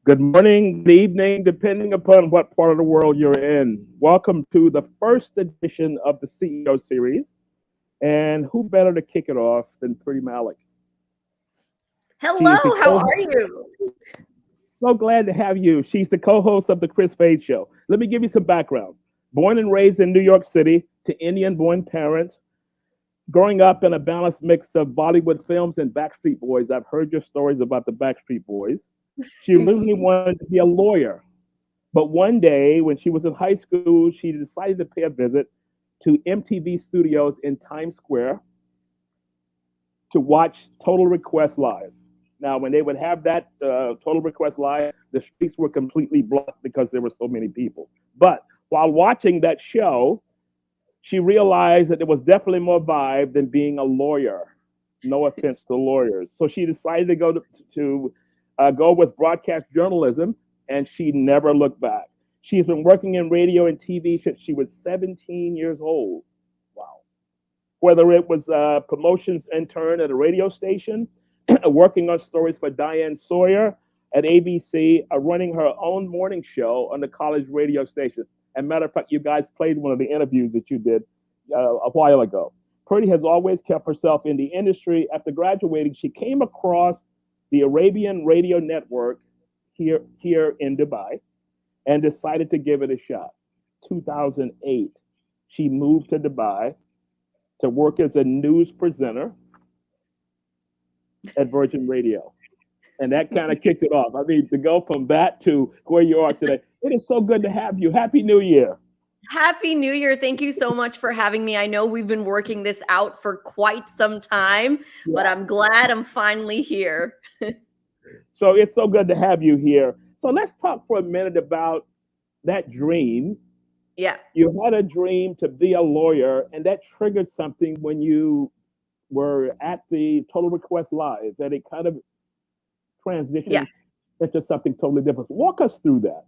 Good morning, good evening, depending upon what part of the world you're in. Welcome to the first edition of the CEO series. And who better to kick it off than Priti Malik? She Hello, is the how co are you? So glad to have you. She's the co-host of the Kris Show. Let me give you some background. Born and raised in New York City to Indian-born parents, growing up in a balanced mix of Bollywood films and Backstreet Boys. I've heard your stories about the Backstreet Boys. She originally wanted to be a lawyer, but one day when she was in high school, she decided to pay a visit to MTV Studios in Times Square to watch Total Request Live. Now, when they would have that Total Request Live, the streets were completely blocked because there were so many people. But while watching that show, she realized that there was definitely more vibe than being a lawyer. No offense to lawyers. So she decided to go with broadcast journalism, and she never looked back. She's been working in radio and TV since she was 17 years old. Wow. Whether it was a promotions intern at a radio station, working on stories for Diane Sawyer at ABC, or running her own morning show on the college radio station. As a matter of fact, you guys played one of the interviews that you did a while ago. Purdy has always kept herself in the industry. After graduating, she came across the Arabian Radio Network here in Dubai and decided to give it a shot. 2008, she moved to Dubai to work as a news presenter at Virgin Radio. And that kind of kicked it off. I mean, to go from that to where you are today, it is so good to have you. Happy New Year. Happy New Year. Thank you so much for having me. I know we've been working this out for quite some time, but I'm glad I'm finally here. So it's so good to have you here. So let's talk for a minute about that dream. Yeah. You had a dream to be a lawyer, and that triggered something when you were at the Total Request Live, that it kind of transitioned into something totally different. Walk us through that.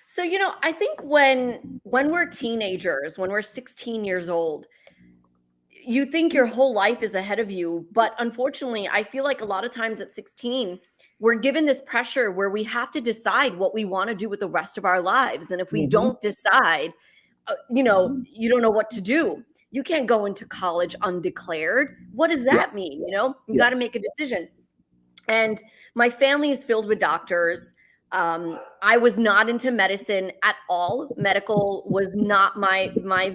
So, I think when we're teenagers, when we're 16 years old, you think your whole life is ahead of you. But unfortunately, I feel like a lot of times at 16, we're given this pressure where we have to decide what we want to do with the rest of our lives. And if we don't decide, you don't know what to do. You can't go into college undeclared. What does that mean? You got to make a decision. And my family is filled with doctors. I was not into medicine at all. Medical was not my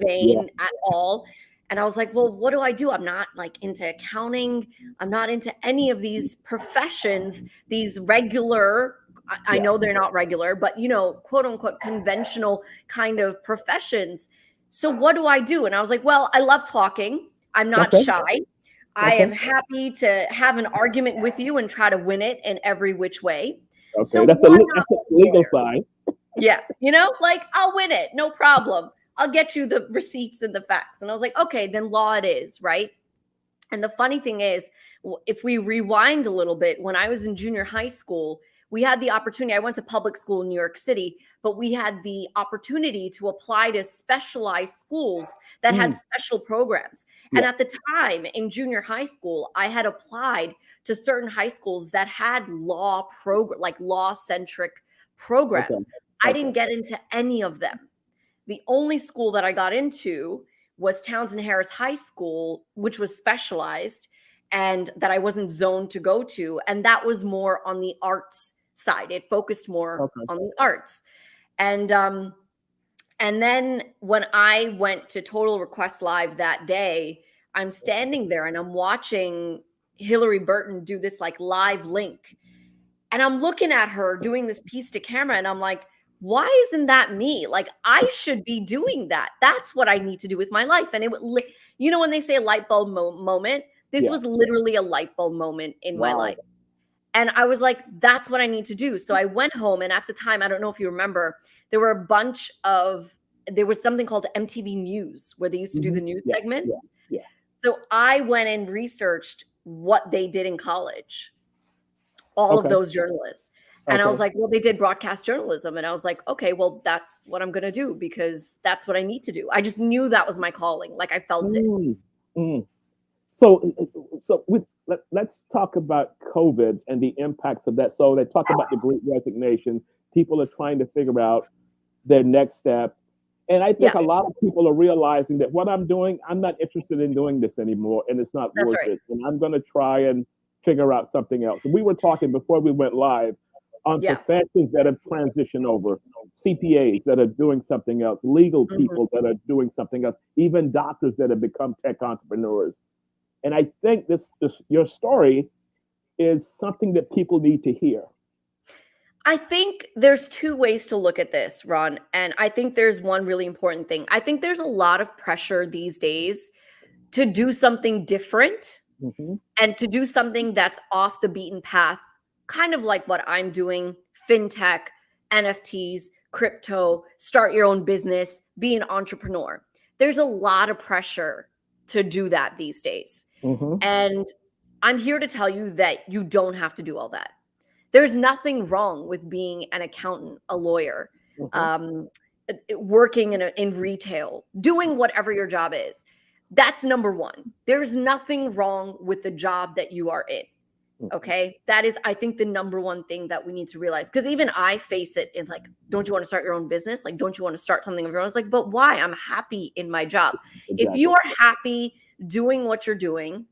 vein at all. And I was like, well, what do I do? I'm not like into accounting. I'm not into any of these professions, these regular, I know they're not regular, but quote unquote, conventional kind of professions. So what do I do? And I was like, well, I love talking. I'm not shy. I am happy to have an argument with you and try to win it in every which way. Okay, so that's the legal side. Yeah, I'll win it, no problem. I'll get you the receipts and the facts. And I was like, okay, then law it is, right? And the funny thing is, if we rewind a little bit, when I was in junior high school, we had the opportunity. I went to public school in New York City, but we had the opportunity to apply to specialized schools that had special programs. And at the time in junior high school, I had applied to certain high schools that had law-centric programs. I didn't get into any of them. The only school that I got into was Townsend Harris High School, which was specialized and that I wasn't zoned to go to. And that was more on the arts side. It focused more on the arts. And then when I went to Total Request Live that day, I'm standing there and I'm watching Hillary Burton do this like live link. And I'm looking at her doing this piece to camera and I'm like, why isn't that me? Like, I should be doing that. That's what I need to do with my life. And it would, when they say a light bulb moment, this was literally a light bulb moment in my life. And I was like, that's what I need to do. So I went home. And at the time, I don't know if you remember, there was something called MTV News where they used to do the news segments. So I went and researched what they did in college, all of those journalists. And I was like, well, they did broadcast journalism. And I was like, okay, well, that's what I'm going to do because that's what I need to do. I just knew that was my calling. Like I felt it. So with let's talk about COVID and the impacts of that. So they talk about the Great Resignation. People are trying to figure out their next step. And I think Yeah, a lot of people are realizing that what I'm doing, I'm not interested in doing this anymore, and it's not that's worth right. it. And I'm going to try and figure out something else. We were talking before we went live on Yeah. professions that have transitioned over, CPAs that are doing something else, legal Mhm. people that are doing something else, even doctors that have become tech entrepreneurs. And I think this your story is something that people need to hear. I think there's two ways to look at this, Ron. And I think there's one really important thing. I think there's a lot of pressure these days to do something different Hmm. and to do something that's off the beaten path, kind of like what I'm doing, fintech, NFTs, crypto, start your own business, be an entrepreneur. There's a lot of pressure to do that these days. Hmm. And I'm here to tell you that you don't have to do all that. There's nothing wrong with being an accountant, a lawyer, Hmm. um, working in retail, doing whatever your job is. That's number one. There's nothing wrong with the job that you are in. Hmm. Okay. That is, I think, the number one thing that we need to realize. Because even I face it in like, don't you want to start your own business? Like, don't you want to start something of your own? It's like, but why? I'm happy in my job. If you Exactly. are happy doing what you're doing,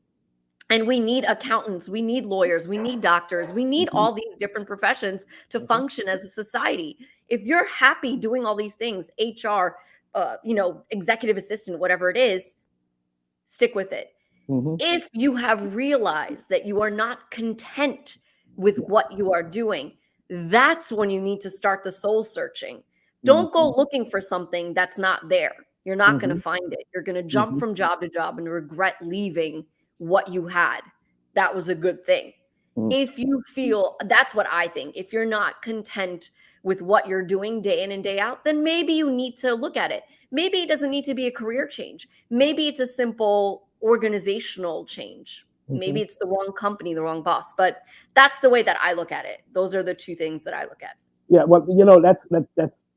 and we need accountants, we need lawyers, we need doctors, we need Hmm. all these different professions to Hmm. function as a society. If you're happy doing all these things, HR, executive assistant, whatever it is, stick with it. Hmm. If you have realized that you are not content with Yeah. what you are doing, that's when you need to start the soul searching. Don't go Hmm. looking for something that's not there. You're not going to Hmm. find it. You're going to jump Hmm. from job to job and regret leaving what you had. That was a good thing. Hmm. If you feel that's what I think. If you're not content with what you're doing day in and day out, then maybe you need to look at it. Maybe it doesn't need to be a career change. Maybe it's a simple organizational change. Hmm. Maybe it's the wrong company, the wrong boss. But that's the way that I look at it. Those are the two things that I look at. Yeah. Well, that's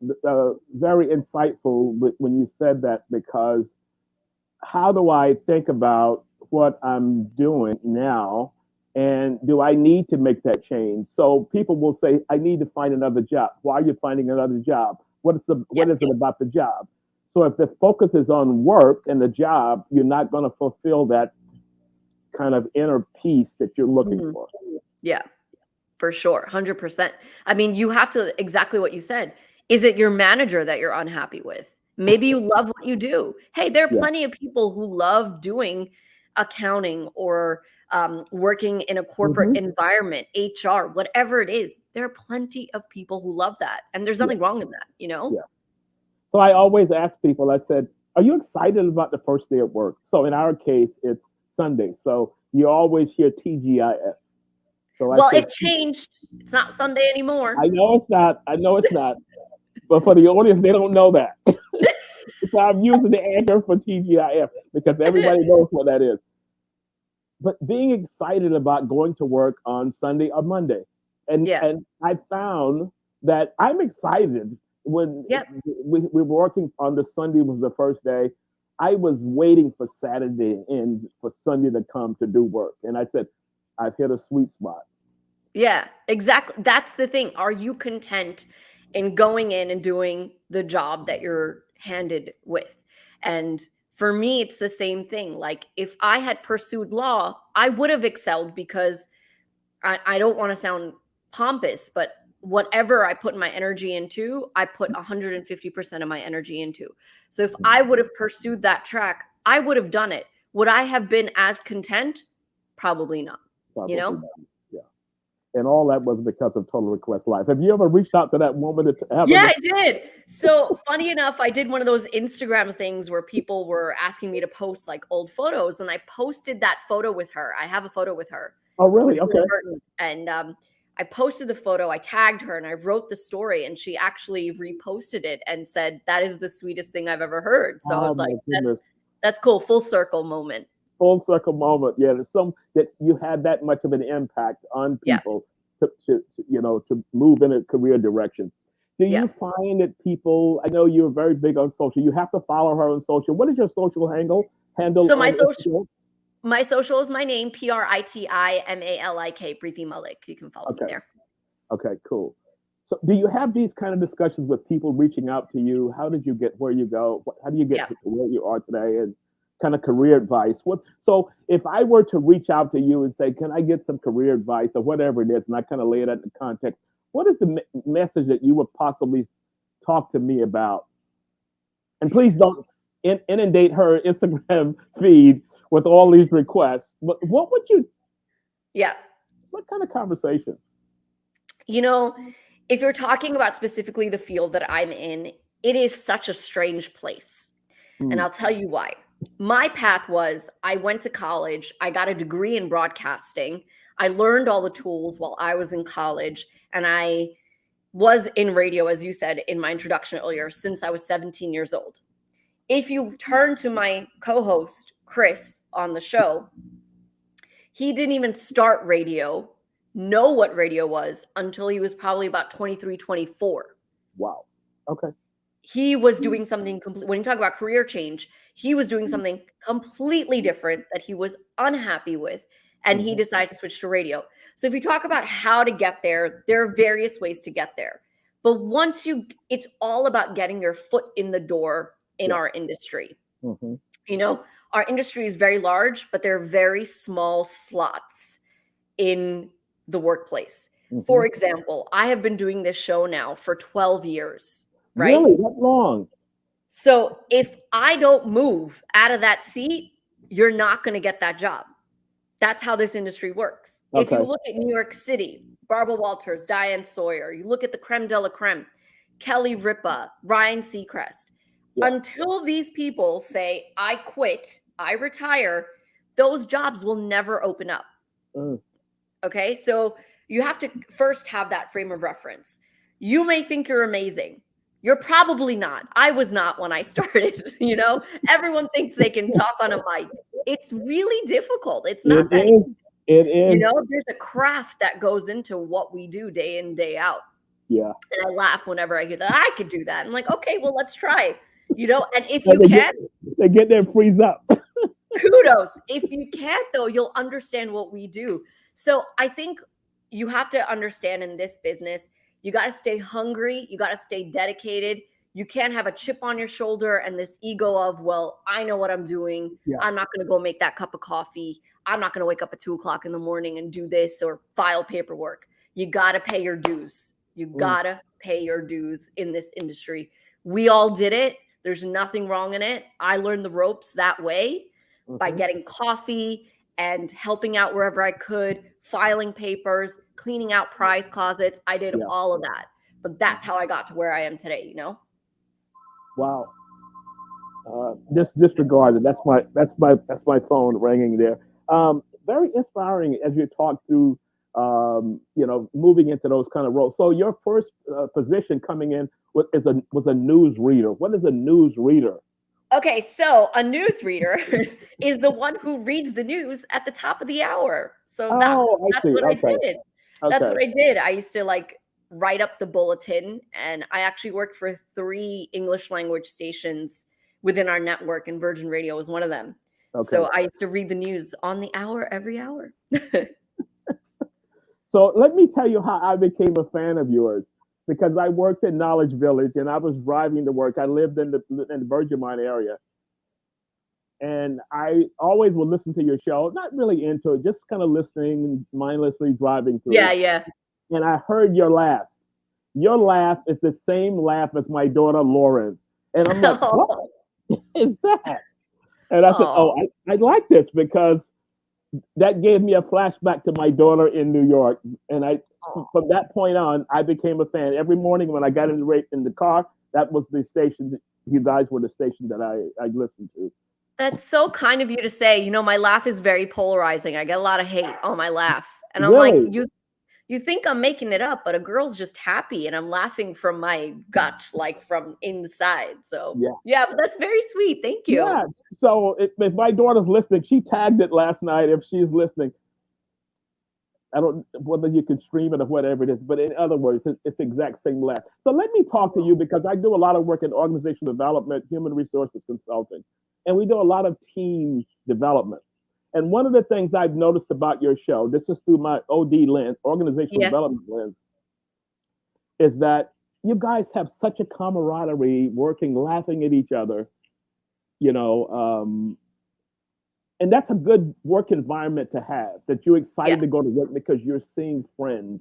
very insightful when you said that, because how do I think about what I'm doing now? And do I need to make that change? So people will say, I need to find another job. Why are you finding another job? Yeah. What is it about the job? So if the focus is on work and the job, you're not going to fulfill that kind of inner peace that you're looking Mhm. for. Yeah, for sure. 100%. I mean, you have to, exactly what you said. Is it your manager that you're unhappy with? Maybe you love what you do. Hey, there are Yeah. plenty of people who love doing accounting or working in a corporate Hmm. environment, HR, whatever it is. There are plenty of people who love that. And there's Yeah. nothing wrong in that, you know? Yeah. So I always ask people, I said, are you excited about the first day of work? So in our case, it's Sunday. So you always hear TGIF. So I Well, said, it's changed. It's not Sunday anymore. I know it's not. I know it's not. But for the audience, they don't know that. So I'm using the anchor for TGIF because everybody knows what that is. But being excited about going to work on Sunday or Monday. Yeah. And I found that I'm excited when Yep. we were working on the Sunday was the first day. I was waiting for Saturday and for Sunday to come to do work. And I said, I've hit a sweet spot. Yeah, exactly. That's the thing. Are you content in going in and doing the job that you're handed with? And for me, it's the same thing. Like, if I had pursued law, I would have excelled because I don't want to sound pompous, but whatever I put my energy into, I put 150% of my energy into. So if I would have pursued that track, I would have done it. Would I have been as content? Probably not, you Probably know? not. Yeah. And all that was because of Total Request Live. Have you ever reached out to that woman to have Yeah, a I did. So funny enough, I did one of those Instagram things where people were asking me to post like old photos, and I posted that photo with her. I have a photo with her, oh with really? her Okay. Burton, and I posted the photo. I tagged her, and I wrote the story, and she actually reposted it and said that is the sweetest thing I've ever heard. So I Oh was my like, goodness. that's cool, full circle moment. Full circle moment. Yeah, there's some that you had that much of an impact on Yeah, people to move in a career direction. Do yeah. you find that people? I know you're very big on social. You have to follow her on social. What is your social handle So my on social Instagram? My social is my name, PritiMalik, Priti Malik. You can follow me Okay. there. Okay, cool. So do you have these kind of discussions with people reaching out to you? How did you get where you go? How do you get Yeah. to where you are today, and kind of career advice? So if I were to reach out to you and say, can I get some career advice or whatever it is, and I kind of lay it out in the context, what is the message that you would possibly talk to me about? And please don't inundate her Instagram feed with all these requests. But what would you, Yeah. what kind of conversation? You know, if you're talking about specifically the field that I'm in, it is such a strange place. And Mm, I'll tell you why. My path was I went to college, I got a degree in broadcasting. I learned all the tools while I was in college, and I was in radio, as you said in my introduction earlier, since I was 17 years old. If you turn to my co host, Kris, on the show, he didn't even start radio, know what radio was until he was probably about 23, 24. wow. Okay. He was doing something when you talk about career change, he was doing something completely different that he was unhappy with, and he Mhm. decided to switch to radio. So if you talk about how to get there, there are various ways to get there. But it's all about getting your foot in the door in Yeah. our industry. Mhm. You know, our industry is very large, but there are very small slots in the workplace. For Mhm. example, I have been doing this show now for 12 years, right? Really? That long? So if I don't move out of that seat, you're not going to get that job. That's how this industry works. If you Okay. look at New York City, Barbara Walters, Diane Sawyer, you look at the creme de la creme, Kelly Ripa, Ryan Seacrest, Yeah. until these people say, I quit, I retire, those jobs will never open up. Mm. Okay. So you have to first have that frame of reference. You may think you're amazing. You're probably not. I was not when I started. Everyone thinks they can talk on a mic. It's really difficult. It's It not that is. easy. It is. There's a craft that goes into what we do day in, day out. Yeah. And I laugh whenever I hear that. I could do that. I'm like, okay, well, let's try. And if And you can, they get there and freeze up. kudos. If you can't, though, you'll understand what we do. So I think you have to understand in this business, you got to stay hungry. You got to stay dedicated. You can't have a chip on your shoulder and this ego of, well, I know what I'm doing. Yeah. I'm not going to go make that cup of coffee. I'm not going to wake up at 2:00 in the morning and do this or file paperwork. You got to pay your dues. You got to pay your dues in this industry. We all did it. There's nothing wrong in it. I learned the ropes that way by getting coffee and helping out wherever I could, filing papers, cleaning out prize closets. I did all of that. But that's how I got to where I am today, Wow. Disregard it. That's my phone ringing there. Very inspiring as you talk through, moving into those kind of roles. So your first position coming in was a news reader. What is a news reader? Okay, so a news reader is the one who reads the news at the top of the hour. So that's I see. what I Okay. did. That's Okay. what I did. I used to write up the bulletin, and I actually worked for 3 English language stations within our network, and Virgin Radio was one of them. Okay. So I used to read the news on the hour every hour. So let me tell you how I became a fan of yours, because I worked in Knowledge Village and I was driving to work. I lived in the Virgin area, and I always would listen to your show, not really into it, just kind of listening and mindlessly driving through. Yeah. And I heard your laugh. Your laugh is the same laugh as my daughter Lauren, and I'm like, what is that? And I said, I like this because that gave me a flashback to my daughter in New York. And from that point on, I became a fan. Every morning when I got in the car, that was the station. You guys were the station that I listened to. That's so kind of you to say. My laugh is very polarizing. I get a lot of hate on my laugh. And I'm Really? like, you think I'm making it up, but a girl's just happy and I'm laughing from my gut, from inside. So yeah, but that's very sweet. Thank you. Yeah. So if my daughter's listening, she tagged it last night. If she's listening, I don't know whether you can stream it or whatever it is, but in other words, it's the exact same laugh. So let me talk to you, because I do a lot of work in organizational development, human resources consulting, and we do a lot of team development. And one of the things I've noticed about your show, this is through my OD lens, organizational Yeah. development lens, is that you guys have such a camaraderie, working, laughing at each other, you know, and that's a good work environment to have, that you're excited Yeah. to go to work because you're seeing friends.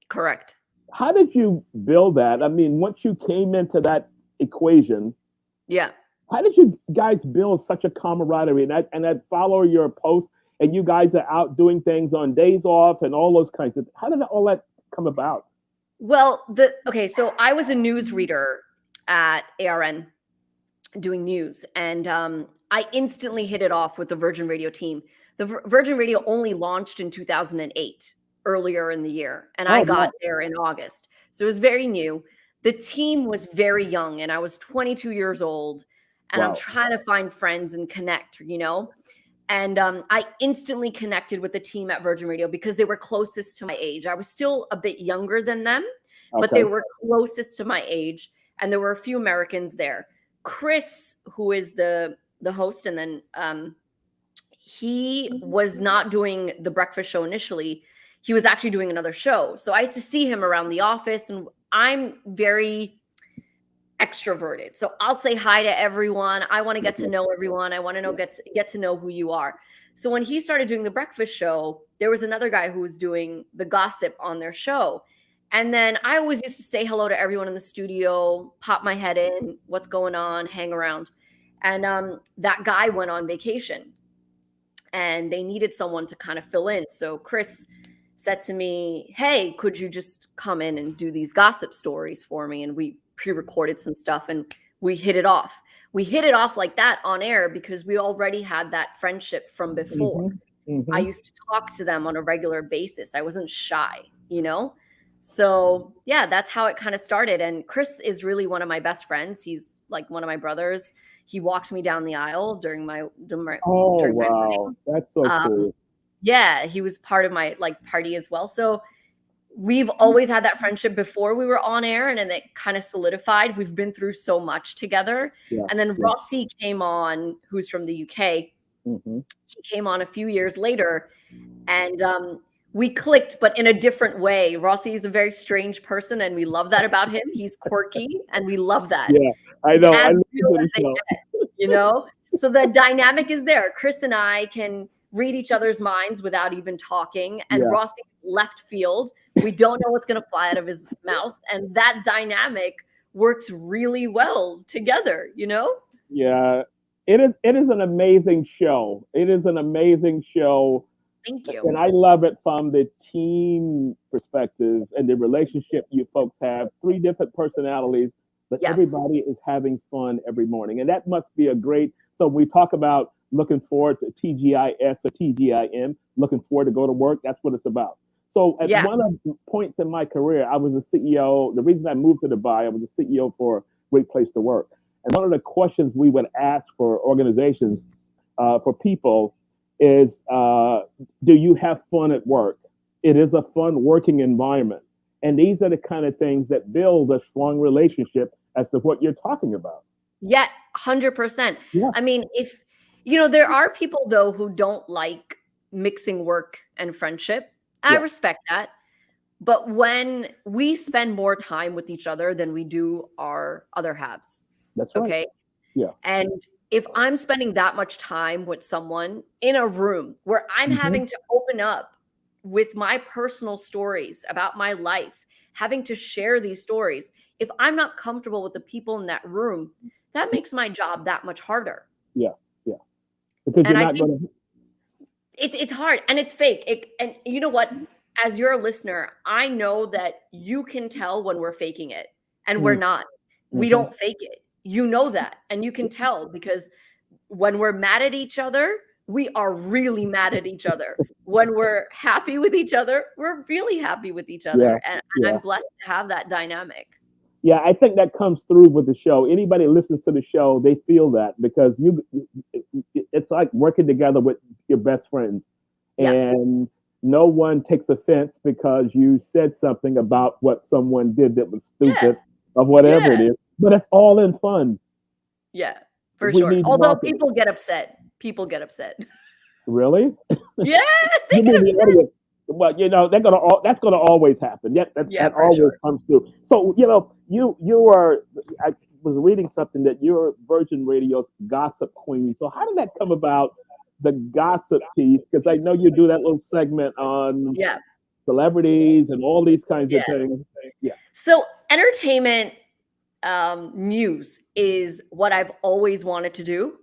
Correct. How did you build that? I mean, once you came into that equation, Yeah. how did you guys build such a camaraderie? And I follow your posts, and you guys are out doing things on days off and all those kinds of. How did all that come about? Well, so I was a news reader at ARN doing news, and I instantly hit it off with the Virgin Radio team. The Virgin Radio only launched in 2008, earlier in the year, and I Oh, got wow. there in August. So it was very new. The team was very young, and I was 22 years old, and I'm Wow. trying to find friends and connect, And I instantly connected with the team at Virgin Radio because they were closest to my age. I was still a bit younger than them, but they Okay. were closest to my age, and there were a few Americans there. Kris, who is the host, and then he was not doing the breakfast show initially. He was actually doing another show. So I used to see him around the office, and I'm very extroverted. So I'll say hi to everyone. I want to get to know everyone. I want to get to know who you are. So when he started doing the breakfast show, there was another guy who was doing the gossip on their show. And then I always used to say hello to everyone in the studio, pop my head in, what's going on, hang around. And that guy went on vacation, and they needed someone to kind of fill in. So Kris said to me, hey, could you just come in and do these gossip stories for me? And we pre-recorded some stuff, and we hit it off. We hit it off like that on air because we already had that friendship from before. Mm-hmm. I used to talk to them on a regular basis. I wasn't shy, So yeah, that's how it kind of started. And Kris is really one of my best friends. He's like one of my brothers. He walked me down the aisle during my Oh, during my wow. wedding. That's so cool. Yeah, he was part of my party as well. So we've always had that friendship before we were on air, and then it kind of solidified. We've been through so much together. Yeah. And then Rossi came on, who's from the UK. Mm-hmm. He came on a few years later, and we clicked, but in a different way. Rossi is a very strange person, and we love that about him. He's quirky, and we love that. Yeah, I know. As I real love as they get, So the dynamic is there. Kris and I can read each other's minds without even talking. And Yeah. Rossi's left field. We don't know what's going to fly out of his mouth. And that dynamic works really well together, Yeah. It is an amazing show. It is an amazing show. Thank you. And I love it from the team perspective and the relationship you folks have. 3 different personalities, but Yeah. everybody is having fun every morning. And that must be a great. So we talk about looking forward to TGIS or TGIM, looking forward to go to work. That's what it's about. So at Yeah. one of the points in my career, I was a CEO. The reason I moved to Dubai, I was a CEO for Great Place to Work. And one of the questions we would ask for organizations, for people, is do you have fun at work? It is a fun working environment. And these are the kind of things that build a strong relationship as to what you're talking about. Yeah, 100%. Yeah. I mean, if, there are people, though, who don't like mixing work and friendship. I Yeah. respect that. But when we spend more time with each other than we do our other halves, That's right. okay? Yeah. And if I'm spending that much time with someone in a room where I'm having to open up with my personal stories about my life, having to share these stories, if I'm not comfortable with the people in that room, that makes my job that much harder. Yeah. Yeah. Because And you're I not think going to. it's hard, and it's fake. And you know what? As your listener, I know that you can tell when we're faking it, and we're not. We don't fake it. You know that, and you can tell because when we're mad at each other, we are really mad at each other. When we're happy with each other, we're really happy with each other. Yeah. And Yeah. I'm blessed to have that dynamic. Yeah, I think that comes through with the show. Anybody who listens to the show, they feel that because it's like working together with your best friends. Yeah. And no one takes offense because you said something about what someone did that was stupid or whatever it is. But it's all in fun. Yeah, for We sure. need Although marketing. people get upset. People get upset. Really? Yeah, You they could mean have the said. audience? Well, that's gonna always happen. Yeah, Yeah, that for always sure. comes through. So you are. I was reading something that you're Virgin Radio's gossip queen. So how did that come about? The gossip piece, because I know you do that little segment on Yeah, celebrities and all these kinds yeah. of things. Yeah. So entertainment news is what I've always wanted to do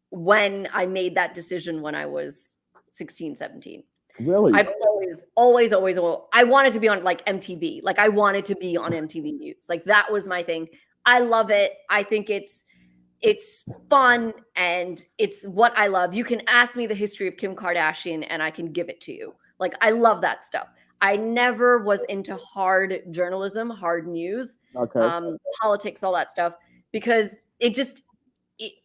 when I made that decision when I was 16, 17. Really? I've always, I wanted to be on like MTV. Like I wanted to be on MTV News. Like that was my thing. I love it. I think it's fun and it's what I love. You can ask me the history of Kim Kardashian and I can give it to you. Like I love that stuff. I never was into hard journalism, hard news, Okay. politics, all that stuff because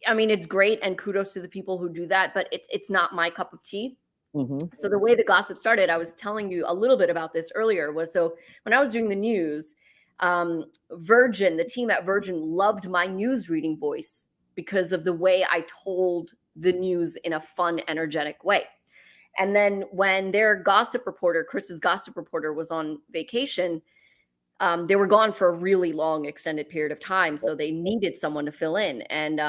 I mean, it's great and kudos to the people who do that, but it's not my cup of tea. Mm-hmm. So the way the gossip started, I was telling you a little bit about this earlier, was so when I was doing the news, Virgin, the team at Virgin loved my news reading voice because of the way I told the news in a fun, energetic way. And then when their gossip reporter, Kris's gossip reporter, was on vacation, they were gone for a really long, extended period of time. So they needed someone to fill in. And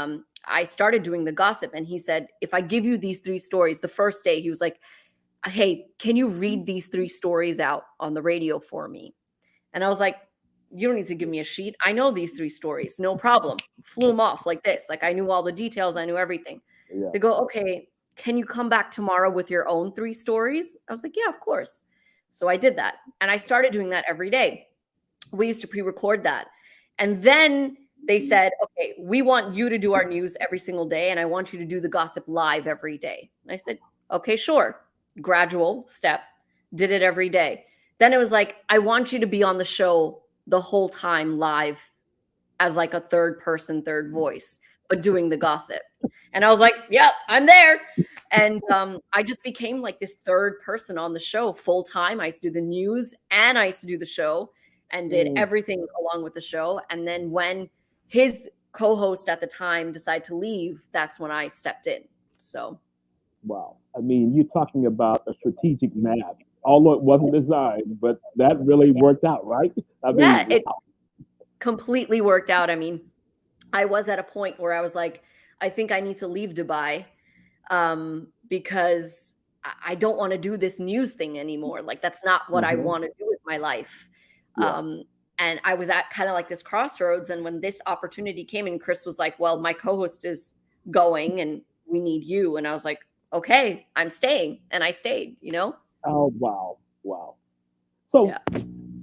I started doing the gossip. And he said, if I give you these 3 stories, the first day, he was like, hey, can you read these 3 stories out on the radio for me? And I was like, you don't need to give me a sheet. I know these 3 stories. No problem. Flew them off like this. Like I knew all the details. I knew everything. Yeah. They go, okay, can you come back tomorrow with your own 3 stories? I was like, yeah, of course. So I did that. And I started doing that every day. We used to pre-record that. And then they said, okay, we want you to do our news every single day. And I want you to do the gossip live every day. And I said, okay, sure. Gradual step, did it every day. Then it was like, I want you to be on the show the whole time live as like a third person, third voice, but doing the gossip. And I was like, yep, I'm there. And I just became like this third person on the show full time. I used to do the news and I used to do the show and did everything along with the show. And then when his co-host at the time decided to leave, that's when I stepped in. So. Wow. I mean, you're talking about a strategic map, although it wasn't designed, but that really worked out, right? I mean, Yeah, it completely worked out. I mean, I was at a point where I was like, I think I need to leave Dubai because I don't want to do this news thing anymore. Like, that's not what I want to do with my life. Yeah. And I was at kind of like this crossroads. And when this opportunity came and Kris was like, well, my co-host is going and we need you. And I was like, okay, I'm staying. And I stayed, you know? Oh, wow. Wow. So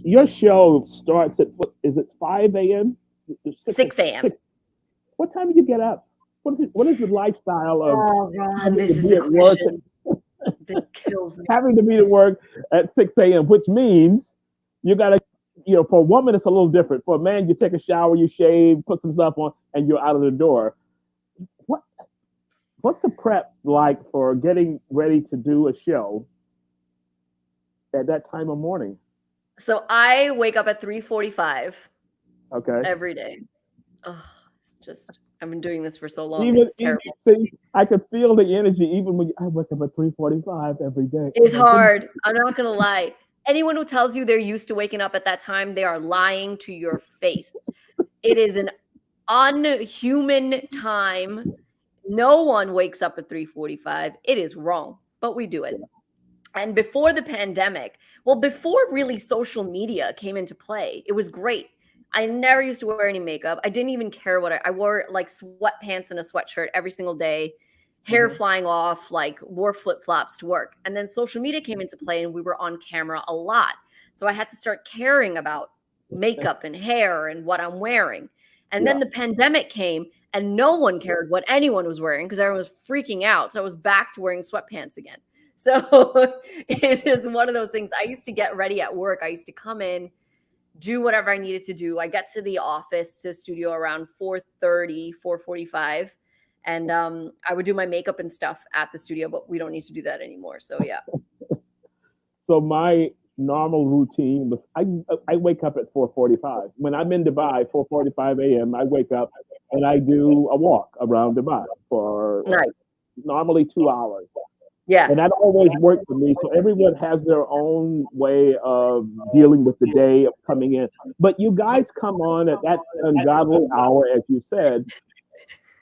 your show starts at, is it 5 a.m.? 6 a.m. What time do you get up? What is the lifestyle of Oh, Ron, having this to is be the at work question that kills me. having to be at work at 6 a.m., which means you got to, for a woman, it's a little different. For a man, you take a shower, you shave, put some stuff on, and you're out of the door. What's the prep like for getting ready to do a show at that time of morning? So I wake up at 3:45 Okay. every day. Oh, it's just I've been doing this for so long. Even It's terrible. see, I could feel the energy even when I wake up at 3:45 every day. It's hard. I'm not gonna lie. Anyone who tells you they're used to waking up at that time, they are lying to your face. It is an unhuman time. No one wakes up at 3:45. It is wrong, but we do it. And before the pandemic, before really social media came into play, it was great. I never used to wear any makeup. I didn't even care what I wore, like sweatpants and a sweatshirt every single day, hair flying off, like wore flip-flops to work. And then social media came into play and we were on camera a lot. So I had to start caring about makeup and hair and what I'm wearing. And then the pandemic came and no one cared what anyone was wearing because everyone was freaking out. So I was back to wearing sweatpants again. So it's just one of those things. I used to get ready at work. I used to come in, do whatever I needed to do. I get to the office, to the studio around 4:30, 4:45. And I would do my makeup and stuff at the studio, but we don't need to do that anymore. So yeah. So my normal routine was I wake up at 4:45. When I'm in Dubai, 4:45 a.m., I wake up and I do a walk around Dubai for normally 2 hours. Yeah. And that always worked for me. So everyone has their own way of dealing with the day of coming in. But you guys come on at that ungodly hour, as you said,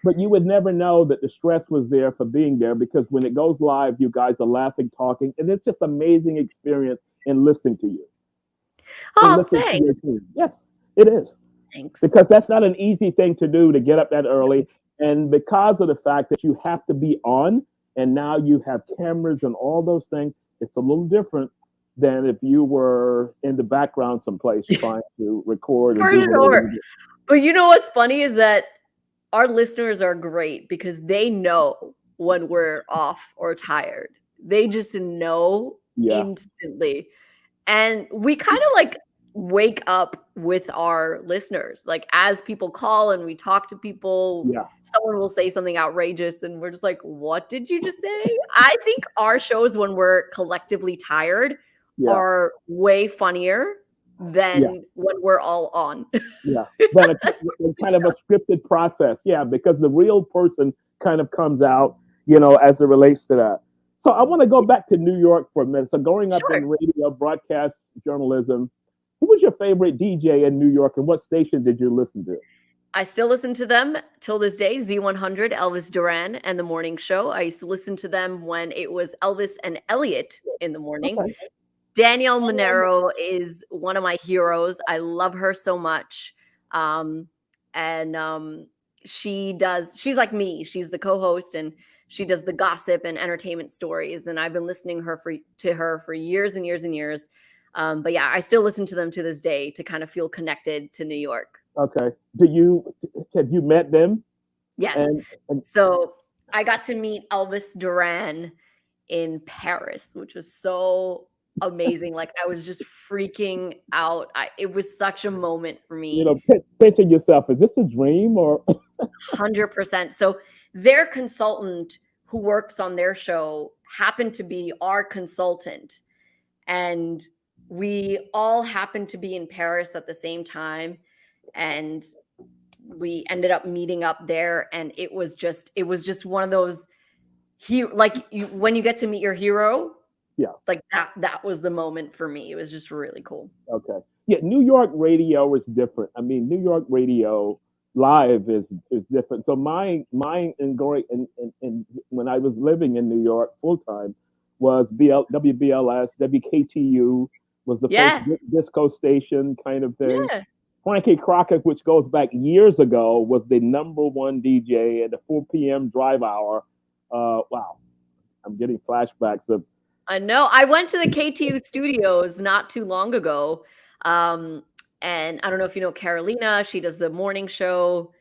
but you would never know that the stress was there for being there because when it goes live, you guys are laughing, talking, and it's just amazing experience in listening to you and Oh, listening to your thanks. team. Yes, it is. Thanks. Because that's not an easy thing to do to get up that early. And because of the fact that you have to be on and now you have cameras and all those things, it's a little different than if you were in the background someplace trying to record and For do whatever sure. you do. But you know what's funny is that our listeners are great because they know when we're off or tired. They just know Yeah, instantly. And we kind of like wake up with our listeners. Like as people call and we talk to people, yeah, someone will say something outrageous and we're just like, "What did you just say?" I think our shows when we're collectively tired yeah, are way funnier yeah, than when we're all on. yeah. Then a kind of a scripted process. Yeah, because the real person kind of comes out, as it relates to that. So I want to go back to New York for a minute. So growing up Sure. in radio, broadcast journalism, who was your favorite DJ in New York and what station did you listen to? I still listen to them till this day. Z100, Elvis Duran, and the morning show. I used to listen to them when it was Elvis and Elliot in the morning. Okay. Danielle Monero is one of my heroes. I love her so much. Um, and she's like me. She's the co-host and she does the gossip and entertainment stories. And I've been listening to her for years and years and years. But yeah, I still listen to them to this day to kind of feel connected to New York. Okay. Have you met them? Yes. And So I got to meet Elvis Duran in Paris, which was so amazing. Like I was just freaking out. It was such a moment for me. picture yourself. Is this a dream or? 100%. So their consultant who works on their show happened to be our consultant. And we all happened to be in Paris at the same time. And we ended up meeting up there. And it was just one of those when you get to meet your hero, Yeah. like that was the moment for me. It was just really cool. Okay. Yeah, New York radio is different. I mean, New York radio live is different. So mine and going and when I was living in New York full time was WBLS, WKTU was the first Yeah. disco station kind of thing. Yeah. Frankie Crockett, which goes back years ago, was the number one DJ at the 4 p.m. drive hour. Wow, I'm getting flashbacks of. I know. I went to the KTU studios not too long ago. And I don't know if you know Carolina. She does the morning show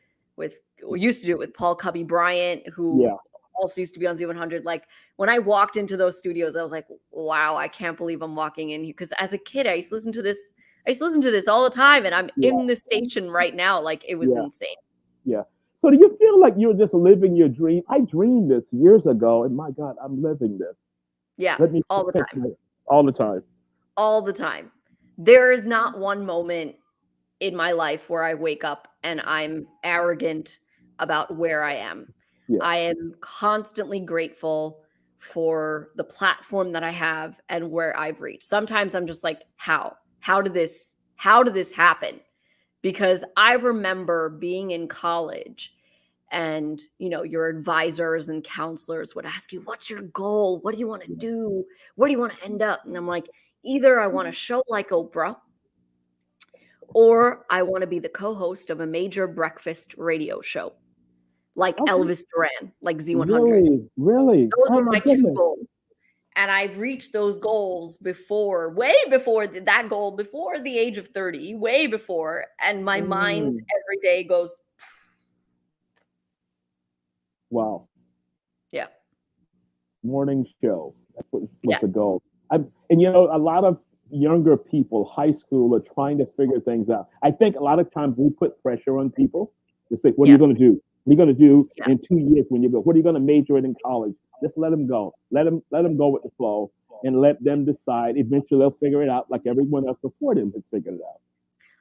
used to do it with Paul Cubby Bryant, who Yeah. also used to be on Z100. Like when I walked into those studios, I was like, wow, I can't believe I'm walking in here. Because as a kid, I used to listen to this all the time. And I'm in the station right now. Like it was insane. Yeah. So do you feel like you're just living your dream? I dreamed this years ago, and my God, I'm living this. Yeah, Let me all the time. all the time. All the time. There is not one moment in my life where I wake up and I'm arrogant about where I am. Yeah. I am constantly grateful for the platform that I have and where I've reached. Sometimes I'm just like, how did this happen? Because I remember being in college and your advisors and counselors would ask you, what's your goal? What do you want to do? Where do you want to end up? And I'm like, either I want to show like Oprah or I want to be the co-host of a major breakfast radio show like Elvis Duran, like Z100. Really? Those Oh were my my two goodness. goals. And I've reached those goals way before that goal, before the age of 30, way before. And my mind every day goes, wow. Yeah. Morning show. That was the goal. And a lot of younger people, high school, are trying to figure things out. I think a lot of times we put pressure on people to say, what are you going to do? What are you going to do in 2 years when you go? What are you going to major in college? Just let them go. Let them go with the flow and let them decide. Eventually they'll figure it out like everyone else before them has figured it out.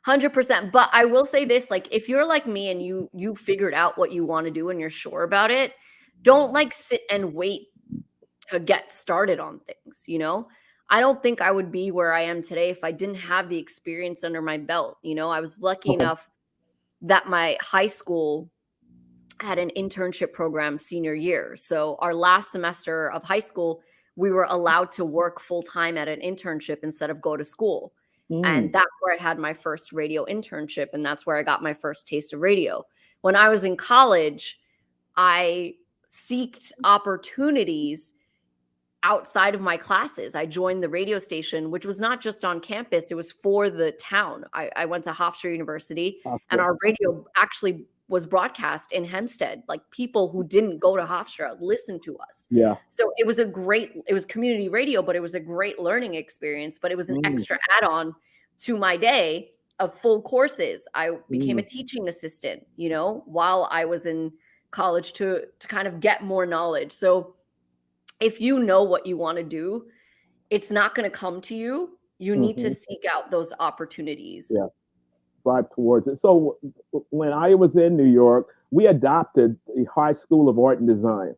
100%. But I will say this, like if you're like me and you figured out what you want to do and you're sure about it, don't like sit and wait to get started on things, you know? I don't think I would be where I am today if I didn't have the experience under my belt. You know, I was lucky Okay. enough that my high school had an internship program senior year. So our last semester of high school, we were allowed to work full time at an internship instead of go to school. And Mm. that's where I had my first radio internship. And that's where I got my first taste of radio. When I was in college, I seeked opportunities outside of my classes. I joined the radio station, which was not just on campus, it was for the town. I went to Hofstra University, and Okay. our radio actually was broadcast in Hempstead. Like, people who didn't go to Hofstra listened to us. Yeah. So it was community radio, but it was a great learning experience. But it was an Mm. extra add-on to my day of full courses. I became a Mm. teaching assistant, you know, while I was in college to kind of get more knowledge. So if you know what you want to do, it's not going to come to you. You need to Hmm. seek out those opportunities. Yeah. Drive towards it. So when I was in New York, we adopted the High School of Art and Design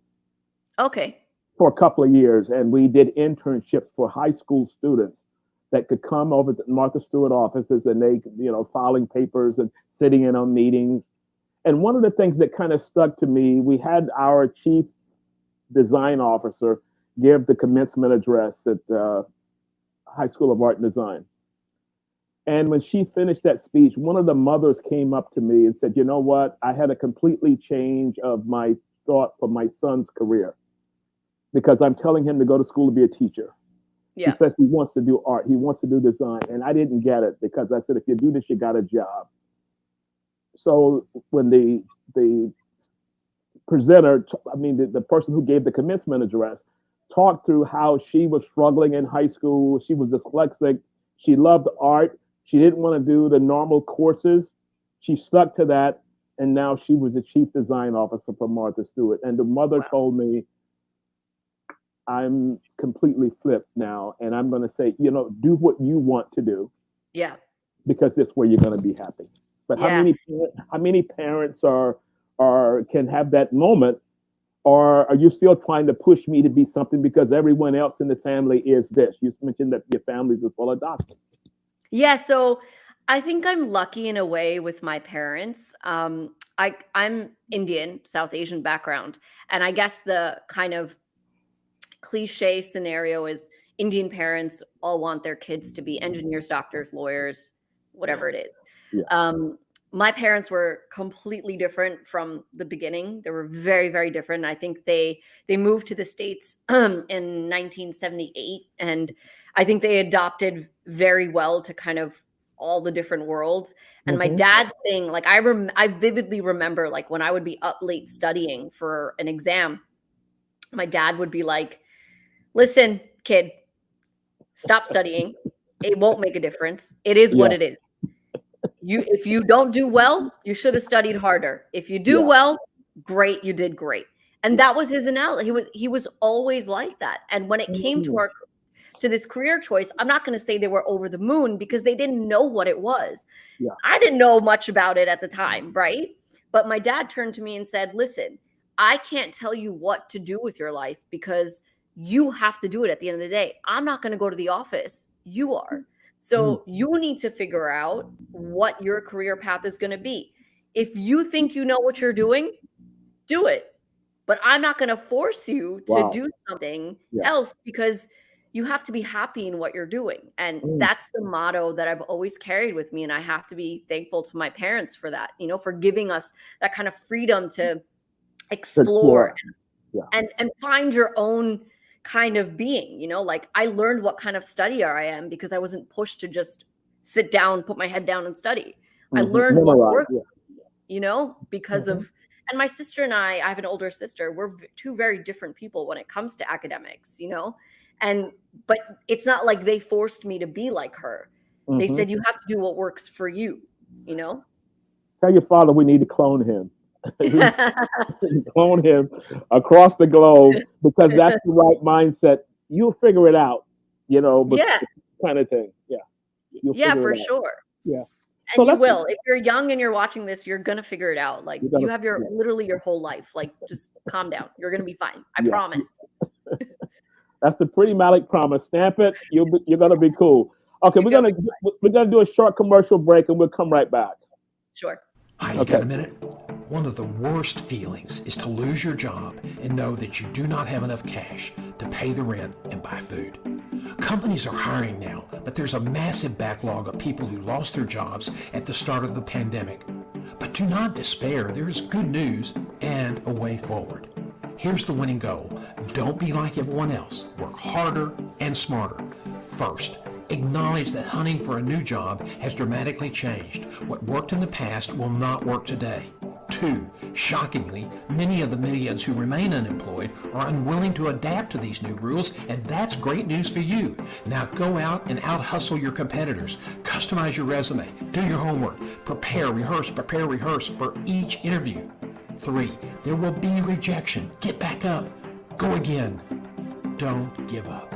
Okay. for a couple of years, and we did internships for high school students that could come over to Martha Stewart offices, and they, filing papers and sitting in on meetings. And one of the things that kind of stuck to me, we had our chief design officer give the commencement address at High School of Art and Design. And when she finished that speech, one of the mothers came up to me and said, "You know what? I had a completely change of my thought for my son's career because I'm telling him to go to school to be a teacher." He Yeah. says he wants to do art, he wants to do design. And I didn't get it because I said, if you do this, you got a job. So when the presenter, the person who gave the commencement address, talked through how she was struggling in high school. She was dyslexic. She loved art. She didn't want to do the normal courses. She stuck to that. And now she was the chief design officer for Martha Stewart. And the mother Wow. told me, I'm completely flipped now. And I'm going to say, do what you want to do Yeah. because this is where you're going to be happy. But Yeah. how many parents can have that moment, or are you still trying to push me to be something because everyone else in the family is this? You mentioned that your families are full of doctors. Yeah. So I think I'm lucky in a way with my parents. I'm Indian, South Asian background. And I guess the kind of cliche scenario is Indian parents all want their kids to be engineers, doctors, lawyers, whatever it is. Yeah. My parents were completely different from the beginning. They were very, very different. I think they moved to the States in 1978, and I think they adopted very well to kind of all the different worlds. And my Mhm. dad's thing, like I vividly remember, like, when I would be up late studying for an exam, my dad would be like, "Listen, kid, stop studying. It won't make a difference. It is what Yeah. it is. If you don't do well, you should have studied harder. If you do Yeah. well, great, you did great." And Yeah. that was his analogy. He was always like that. And when it came Mhm. to this career choice, I'm not going to say they were over the moon because they didn't know what it was. Yeah. I didn't know much about it at the time, right? But my dad turned to me and said, "Listen, I can't tell you what to do with your life because you have to do it at the end of the day. I'm not going to go to the office. You are. Mhm. So you need to figure out what your career path is going to be. If you think you know what you're doing, do it. But I'm not going to force you to Wow. do something Yeah. else because you have to be happy in what you're doing." And Mm. that's the motto that I've always carried with me. And I have to be thankful to my parents for that, for giving us that kind of freedom to explore Explore. Yeah. and find your own kind of being. Like, I learned what kind of studier I am because I wasn't pushed to just sit down, put my head down and study. I learned what Memorize. worked, Yeah. because Mhm. of, and my sister and I have an older sister. We're two very different people when it comes to academics, but it's not like they forced me to be like her. They Mhm. said, you have to do what works for you, you know? Tell your father we need to clone him. Clone him across the globe because that's the right mindset. You'll figure it out, but Yeah. kind of thing. Yeah. You'll Yeah, figure for it out. sure. Yeah. So And you let's will. If you're young and you're watching this, you're gonna figure it out. Like, you you gotta have yeah, literally your whole life. Like, just calm down. You're gonna be fine. I yeah. promise. That's the Priti Malik promise. Stamp it. You're gonna be cool. Okay, we're gonna do a short commercial break, and we'll come right back. Sure. Hi, you got a minute? One of the worst feelings is to lose your job and know that you do not have enough cash to pay the rent and buy food. Companies are hiring now, but there's a massive backlog of people who lost their jobs at the start of the pandemic. But do not despair. There is good news and a way forward. Here's the winning goal. Don't be like everyone else. Work harder and smarter. First, acknowledge that hunting for a new job has dramatically changed. What worked in the past will not work today. 2, shockingly, many of the millions who remain unemployed are unwilling to adapt to these new rules, and that's great news for you. Now go out and out-hustle your competitors. Customize your resume. Do your homework. Prepare, rehearse for each interview. 3, there will be rejection. Get back up. Go again. Don't give up.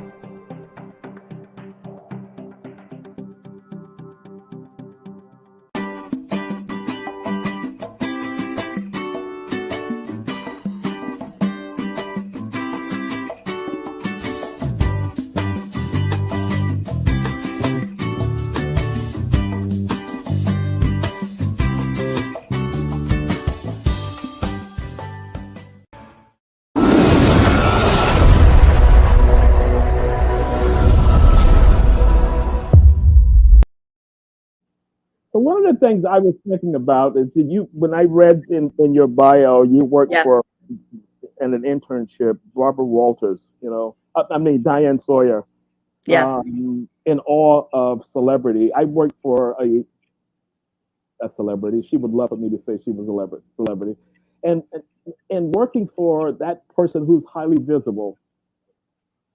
So one of the things I was thinking about is that when I read in your bio, you worked Yeah. for in an internship, Barbara Walters, Diane Sawyer, Yeah. in awe of celebrity. I worked for a celebrity. She would love for me to say she was a celebrity, and and working for that person who's highly visible.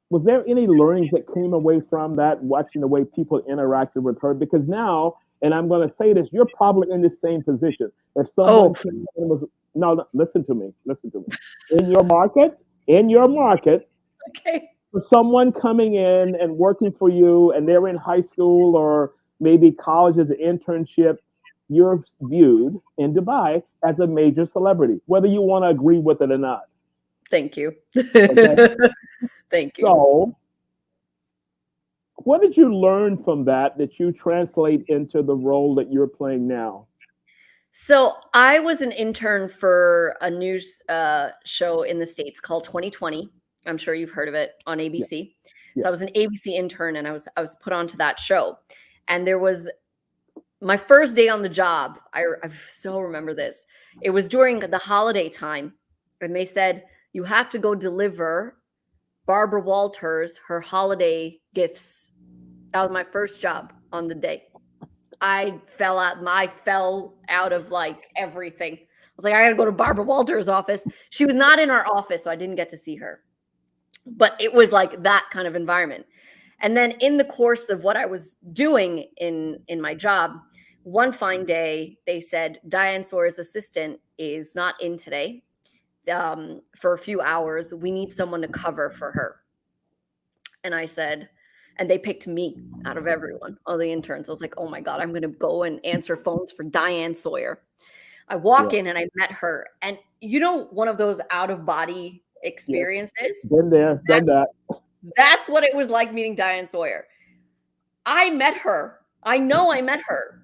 Was there any learnings that came away from that, watching the way people interacted with her? Because now, and I'm going to say this, you're probably in the same position. If someone Oh, came in and was, no, listen to me. In your market, okay. for someone coming in and working for you, and they're in high school or maybe college as an internship, you're viewed in Dubai as a major celebrity, whether you want to agree with it or not. Thank you. Okay. Thank you. So, what did you learn from that you translate into the role that you're playing now? So I was an intern for a news show in the States called 2020. I'm sure you've heard of it on Yeah, ABC. yeah, So I was an ABC intern and I was put onto that show. And there was my first day on the job. I so remember this. It was during the holiday time. And they said, you have to go deliver Barbara Walters her holiday gifts. That was my first job on the day. I fell out of like everything. I was like, I gotta go to Barbara Walters' office. She was not in our office, so I didn't get to see her. But it was like that kind of environment. And then in the course of what I was doing in my job, one fine day they said Diane Sawyer's assistant is not in today for a few hours. We need someone to cover for her. And I said, and they picked me out of everyone, all the interns. I was like, oh my God, I'm going to go and answer phones for Diane Sawyer. I walk yeah. in and I met her. And one of those out of body Yes. experiences, Been there, done that. that's what it was like meeting Diane Sawyer. I met her. I know I met her,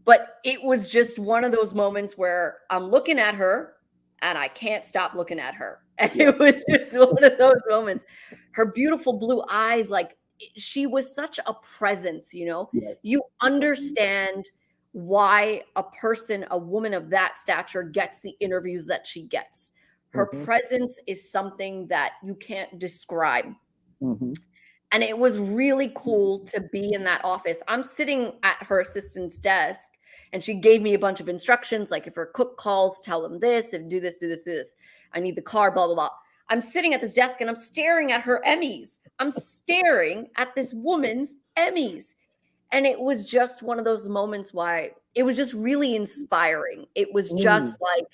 but it was just one of those moments where I'm looking at her and I can't stop looking at her. And Yeah. it was just one of those moments. Her beautiful blue eyes, like she was such a presence, Yes. you understand why a woman of that stature gets the interviews that she gets. Her Mm-hmm. presence is something that you can't describe. Mm-hmm. And it was really cool to be in that office. I'm sitting at her assistant's desk and she gave me a bunch of instructions, like if her cook calls, tell them this, if do this, do this, do this. I need the car, blah, blah, blah. I'm sitting at this desk and I'm staring at her Emmys. I'm staring at this woman's Emmys. And it was just one of those moments why it was just really inspiring. It was just like,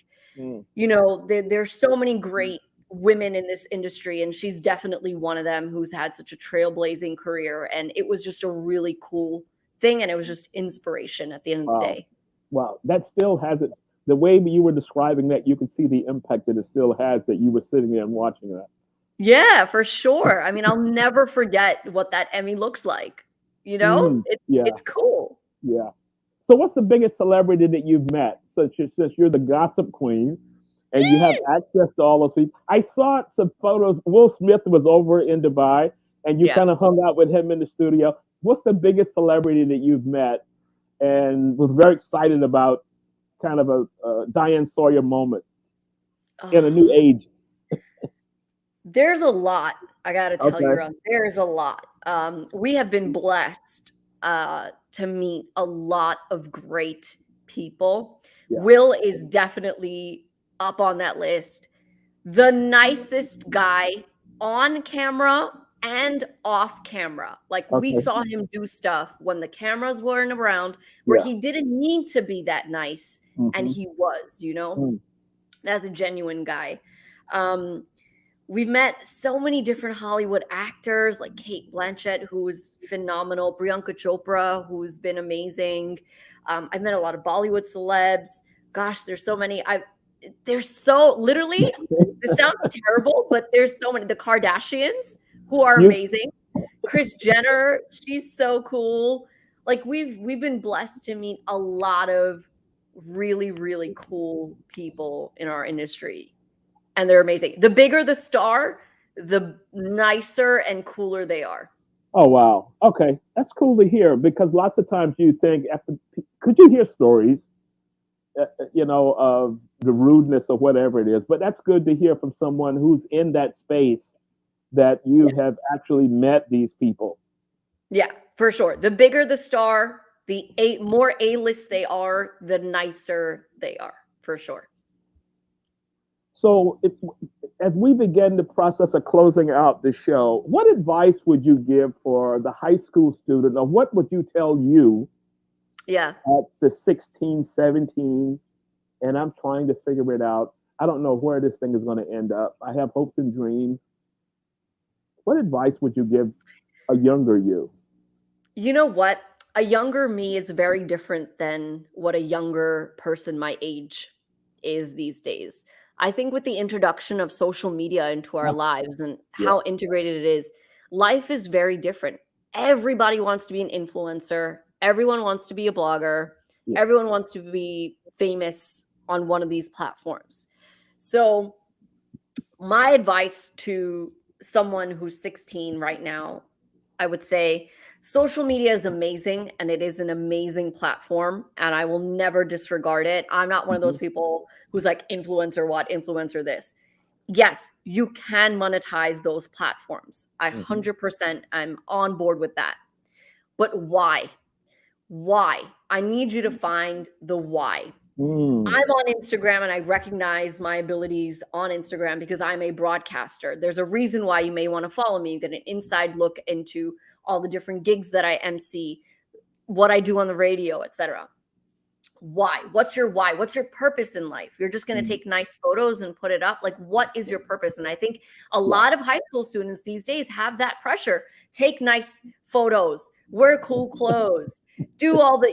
there's so many great women in this industry, and she's definitely one of them who's had such a trailblazing career. And it was just a really cool thing. And it was just inspiration at the end of the Wow. day. Wow. That still has it. The way you were describing that, you could see the impact that it still has, that you were sitting there and watching that. Yeah, for sure. I mean, I'll never forget what that Emmy looks like. You know, Yeah, it's cool. yeah. So, what's the biggest celebrity that you've met? Since you're the gossip queen and you have access to all those people, I saw some photos. Will Smith was over in Dubai, and you Yeah. kind of hung out with him in the studio. What's the biggest celebrity that you've met and was very excited about? Kind of a Diane Sawyer moment in a Oh, new age. there's a lot. I got to tell you, Okay. Ron, there's a lot. We have been blessed to meet a lot of great people. Yeah. Will is definitely up on that list. The nicest guy on camera and off camera. Like we Okay. saw him do stuff when the cameras weren't around where Yeah. he didn't need to be that nice and Hmm. he was, as a genuine guy. Um, we've met so many different Hollywood actors like Kate Blanchett, who's phenomenal, Priyanka Chopra, who's been amazing. I've met a lot of Bollywood celebs. Gosh, there's so many. There's so literally, this sounds terrible, but there's so many. The Kardashians, who are You. amazing. Kris Jenner, she's so cool. Like we've been blessed to meet a lot of really, really cool people in our industry. And they're amazing. The bigger the star, the nicer and cooler they are. Oh wow. Okay, that's cool to hear because lots of times you think after could you hear stories, of the rudeness or whatever it is, but that's good to hear from someone who's in that space that you Yeah. have actually met these people. Yeah, for sure. The bigger the star, more A-list they are, the nicer they are, for sure. So, as we begin the process of closing out the show, what advice would you give for the high school student, or what would you tell you Yeah. at the 16, 17, and I'm trying to figure it out. I don't know where this thing is going to end up. I have hopes and dreams. What advice would you give a younger you? You know what? A younger me is very different than what a younger person my age is these days. I think with the introduction of social media into our Yeah, lives and yeah, how integrated it is, life is very different. Everybody wants to be an influencer, everyone wants to be a blogger, yeah. everyone wants to be famous on one of these platforms. So, my advice to someone who's 16 right now, I would say social media is amazing and it is an amazing platform and I will never disregard it. I'm not one of Mhm, those people who's like influencer what, influencer this. Yes, you can monetize those platforms. I mhm. 100% I'm on board with that. But why? Why? I need you to find the why. Mm, I'm on Instagram and I recognize my abilities on Instagram because I'm a broadcaster. There's a reason why you may want to follow me. You get an inside look into all the different gigs that I MC, what I do on the radio, etc. Why? What's your why? What's your purpose in life? You're just going to mm, take nice photos and put it up. Like, what is your purpose? And I think a yeah. lot of high school students these days have that pressure. Take nice photos, wear cool clothes, do all the,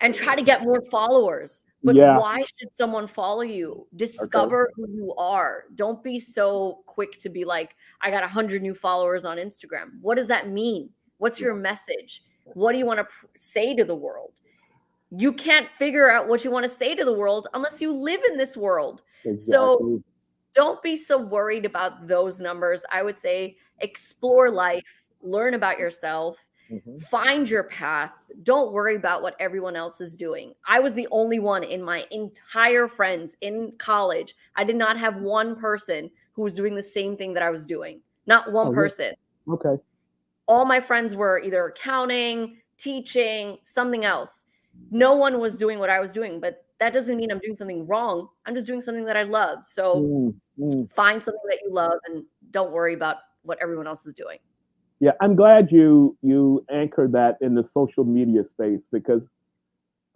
and try to get more followers. But Yeah. why should someone follow you? Okay. Discover who you are. Don't be so quick to be like, I got 100 new followers on Instagram. What does that mean? What's Yeah. your message? What do you want to say to the world? You can't figure out what you want to say to the world unless you live in this world. So Exactly. don't be so worried about those numbers. I would say explore life, learn about yourself, Hmm. find your path. Don't worry about what everyone else is doing. I was the only one in my entire friends in college. I did not have one person who was doing the same thing that I was doing. Not one Oh, yeah. person. Okay. All my friends were either accounting, teaching, something else. No one was doing what I was doing, but that doesn't mean I'm doing something wrong. I'm just doing something that I love. So Mm, mm. find something that you love and don't worry about what everyone else is doing. Yeah, I'm glad you anchored that in the social media space because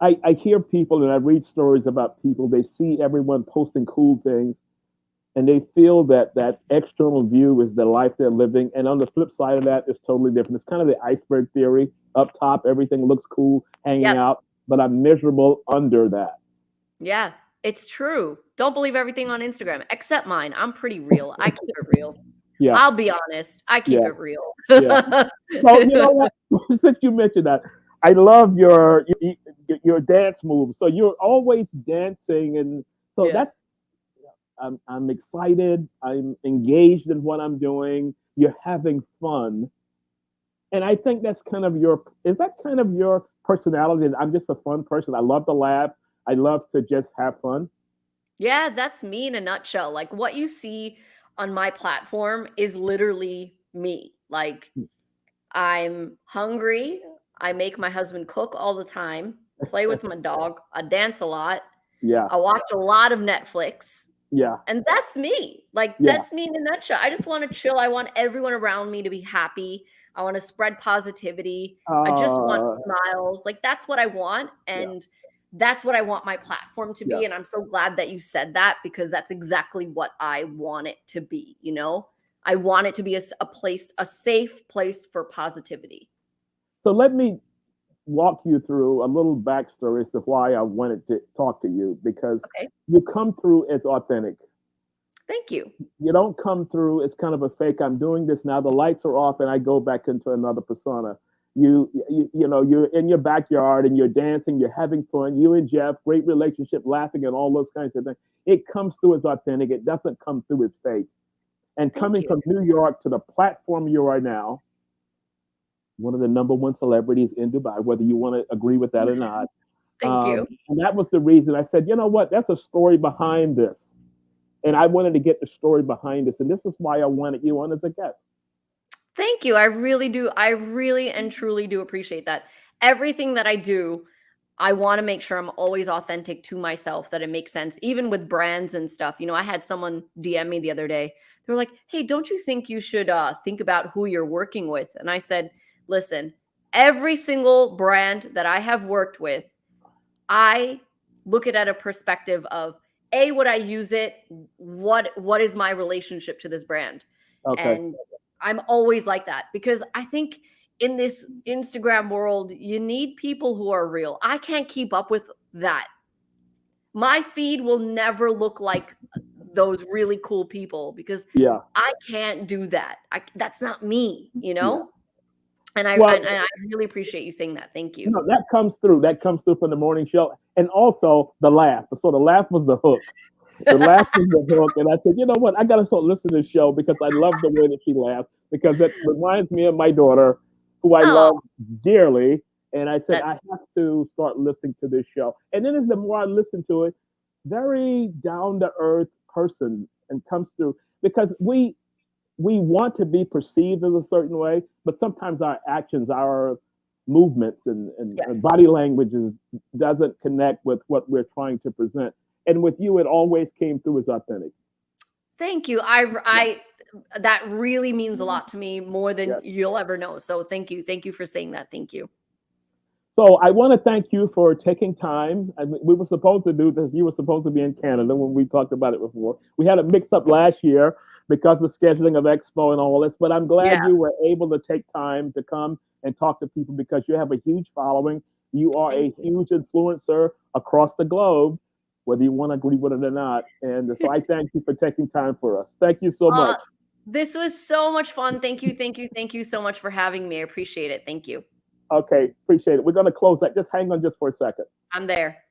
I hear people and I read stories about people. They see everyone posting cool things, and they feel that that external view is the life they're living. And on the flip side of that, it's totally different. It's kind of the iceberg theory. Up top, everything looks cool, hanging Yep. out, but I'm miserable under that. Yeah, it's true. Don't believe everything on Instagram except mine. I'm pretty real. I keep it real. Yeah. I'll be honest. I keep Yeah. it real. Yeah. So you know what? Since you mentioned that, I love your dance moves. So you're always dancing, and so Yeah. that's I'm excited. I'm engaged in what I'm doing. You're having fun, and I think that's kind of your. Is that kind of your personality? I'm just a fun person. I love to laugh. I love to just have fun. Yeah, that's me in a nutshell. Like what you see on my platform is literally me. Like I'm hungry. I make my husband cook all the time, play with my dog. I dance a lot. Yeah. I watch a lot of Netflix. Yeah. And that's me. Like, Yeah. that's me in a nutshell. I just want to chill. I want everyone around me to be happy. I want to spread positivity. I just want Uh. smiles. Like, that's what I want. Yeah. And that's what I want my platform to Yeah. be. And I'm so glad that you said that because that's exactly what I want it to be. You know, I want it to be a place, a safe place for positivity. So let me walk you through a little backstory as to why I wanted to talk to you because Okay. you come through as authentic. Thank you. You don't come through as kind of a fake. I'm doing this now. The lights are off, and I go back into another persona. You're in your backyard and you're dancing. You're having fun. You and Jeff, great relationship, laughing, and all those kinds of things. It comes through as authentic. It doesn't come through as fake. And Thank coming you. from New York to the platform you are now, one of the number one celebrities in Dubai, whether you want to agree with that or not. Thank you. And that was the reason I said, you know what? That's a story behind this. And I wanted to get the story behind this. And this is why I wanted you on as a guest. Thank you. I really do. I really and truly do appreciate that. Everything that I do, I want to make sure I'm always authentic to myself, that it makes sense, even with brands and stuff. You know, I had someone DM me the other day. They were like, hey, don't you think you should think about who you're working with? And I said, listen, every single brand that I have worked with, I look at a perspective of A, would I use it? What is my relationship to this brand? Okay. And I'm always like that because I think in this Instagram world, you need people who are real. I can't keep up with that. My feed will never look like those really cool people because Yeah. I can't do that. That's not me, you Yeah. know? And I Well, and I really appreciate you saying that. Thank you. no, that comes through. That comes through from the morning show. And also the laugh. So the laugh was the hook. The laugh was the hook. And I said, you know what? I got to start listening to this show because I love the way that she laughs because it reminds me of my daughter, who I Oh, love dearly. And I said, that I have to start listening to this show. And then as the more I listen to it, very down to earth person and comes through because we want to be perceived as a certain way, but sometimes our actions, our movements yeah. and body languages doesn't connect with what we're trying to present. And with you, it always came through as authentic. Thank you. Yeah. That really means a lot to me more than Yeah. you'll ever know. So thank you. Thank you for saying that. Thank you. So I want to thank you for taking time. We were supposed to do this. You were supposed to be in Canada when we talked about it before. We had a mix up last year because of scheduling of Expo and all this, but I'm glad Yeah. you were able to take time to come and talk to people because you have a huge following. You are Thank a huge influencer across the globe, whether you want to agree with it or not. And so I thank you for taking time for us. Thank you so Uh, much. this was so much fun. Thank you. Thank you. Thank you so much for having me. I appreciate it. Thank you. Okay, appreciate it. We're going to close that. Just hang on just for a second. I'm there.